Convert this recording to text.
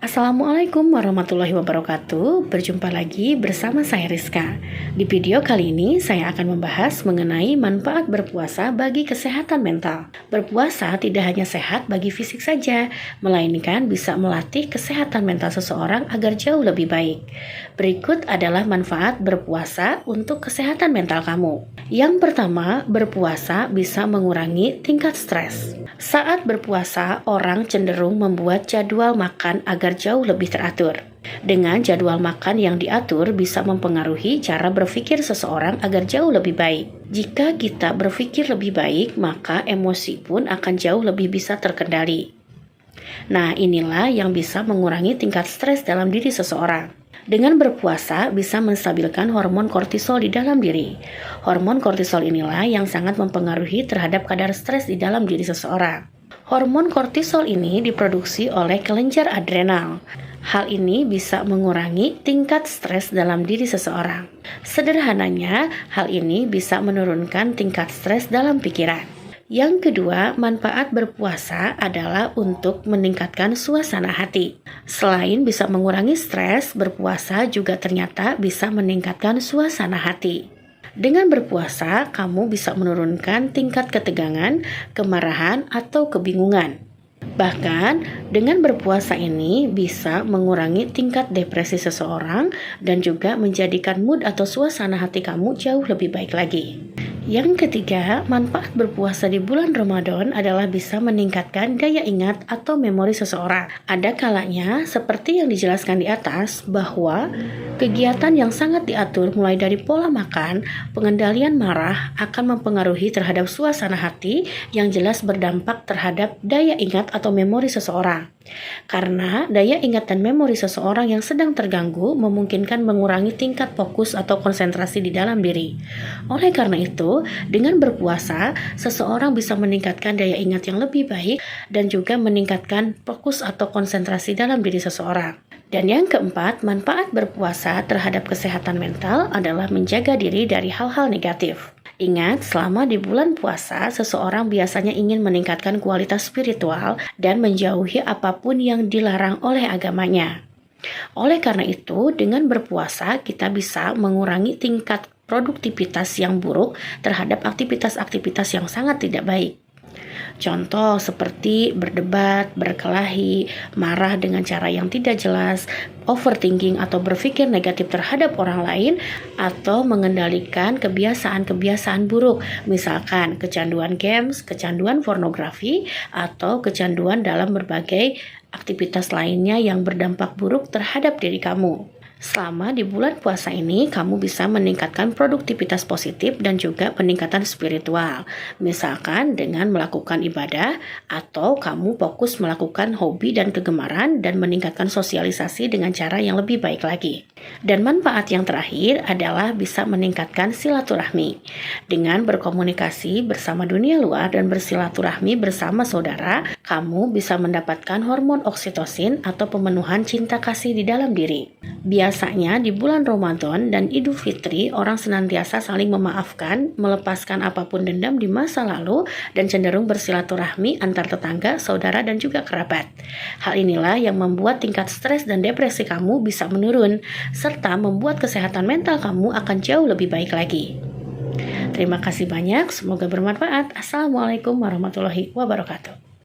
Assalamualaikum warahmatullahi wabarakatuh. Berjumpa lagi bersama saya Rizka. Di video kali ini saya akan membahas mengenai manfaat berpuasa bagi kesehatan mental. Berpuasa tidak hanya sehat bagi fisik saja, melainkan bisa melatih kesehatan mental seseorang agar jauh lebih baik. Berikut adalah manfaat berpuasa untuk kesehatan mental kamu. Yang pertama, berpuasa bisa mengurangi tingkat stres. Saat berpuasa, orang cenderung membuat jadwal makan agar jauh lebih teratur. Dengan jadwal makan yang diatur bisa mempengaruhi cara berpikir seseorang agar jauh lebih baik. Jika kita berpikir lebih baik, maka emosi pun akan jauh lebih bisa terkendali. Nah, inilah yang bisa mengurangi tingkat stres dalam diri seseorang. Dengan berpuasa bisa menstabilkan hormon kortisol di dalam diri. Hormon kortisol inilah yang sangat mempengaruhi terhadap kadar stres di dalam diri seseorang. Hormon kortisol ini diproduksi oleh kelenjar adrenal. Hal ini bisa mengurangi tingkat stres dalam diri seseorang. Sederhananya, hal ini bisa menurunkan tingkat stres dalam pikiran. Yang kedua, manfaat berpuasa adalah untuk meningkatkan suasana hati. Selain bisa mengurangi stres, berpuasa juga ternyata bisa meningkatkan suasana hati. Dengan berpuasa, kamu bisa menurunkan tingkat ketegangan, kemarahan, atau kebingungan. Bahkan, dengan berpuasa ini bisa mengurangi tingkat depresi seseorang dan juga menjadikan mood atau suasana hati kamu jauh lebih baik lagi. Yang ketiga, manfaat berpuasa di bulan Ramadan adalah bisa meningkatkan daya ingat atau memori seseorang. Ada kalanya, seperti yang dijelaskan di atas, bahwa kegiatan yang sangat diatur mulai dari pola makan, pengendalian marah akan mempengaruhi terhadap suasana hati yang jelas berdampak terhadap daya ingat atau memori seseorang. Karena daya ingat dan memori seseorang yang sedang terganggu memungkinkan mengurangi tingkat fokus atau konsentrasi di dalam diri. Oleh karena itu, dengan berpuasa, seseorang bisa meningkatkan daya ingat yang lebih baik dan juga meningkatkan fokus atau konsentrasi dalam diri seseorang. Dan yang keempat, manfaat berpuasa terhadap kesehatan mental adalah menjaga diri dari hal-hal negatif. Ingat, selama di bulan puasa, seseorang biasanya ingin meningkatkan kualitas spiritual dan menjauhi apapun yang dilarang oleh agamanya. Oleh karena itu, dengan berpuasa kita bisa mengurangi tingkat produktivitas yang buruk terhadap aktivitas-aktivitas yang sangat tidak baik. Contoh seperti berdebat, berkelahi, marah dengan cara yang tidak jelas, overthinking atau berpikir negatif terhadap orang lain, atau mengendalikan kebiasaan-kebiasaan buruk, misalkan kecanduan games, kecanduan pornografi, atau kecanduan dalam berbagai aktivitas lainnya yang berdampak buruk terhadap diri kamu. Selama di bulan puasa ini, kamu bisa meningkatkan produktivitas positif dan juga peningkatan spiritual. Misalkan dengan melakukan ibadah atau kamu fokus melakukan hobi dan kegemaran dan meningkatkan sosialisasi dengan cara yang lebih baik lagi. Dan manfaat yang terakhir adalah bisa meningkatkan silaturahmi. Dengan berkomunikasi bersama dunia luar dan bersilaturahmi bersama saudara, kamu bisa mendapatkan hormon oksitosin atau pemenuhan cinta kasih di dalam diri. Biasanya di bulan Ramadan dan Idul Fitri, orang senantiasa saling memaafkan, melepaskan apapun dendam di masa lalu, dan cenderung bersilaturahmi antar tetangga, saudara, dan juga kerabat. Hal inilah yang membuat tingkat stres dan depresi kamu bisa menurun, serta membuat kesehatan mental kamu akan jauh lebih baik lagi. Terima kasih banyak, semoga bermanfaat. Assalamualaikum warahmatullahi wabarakatuh.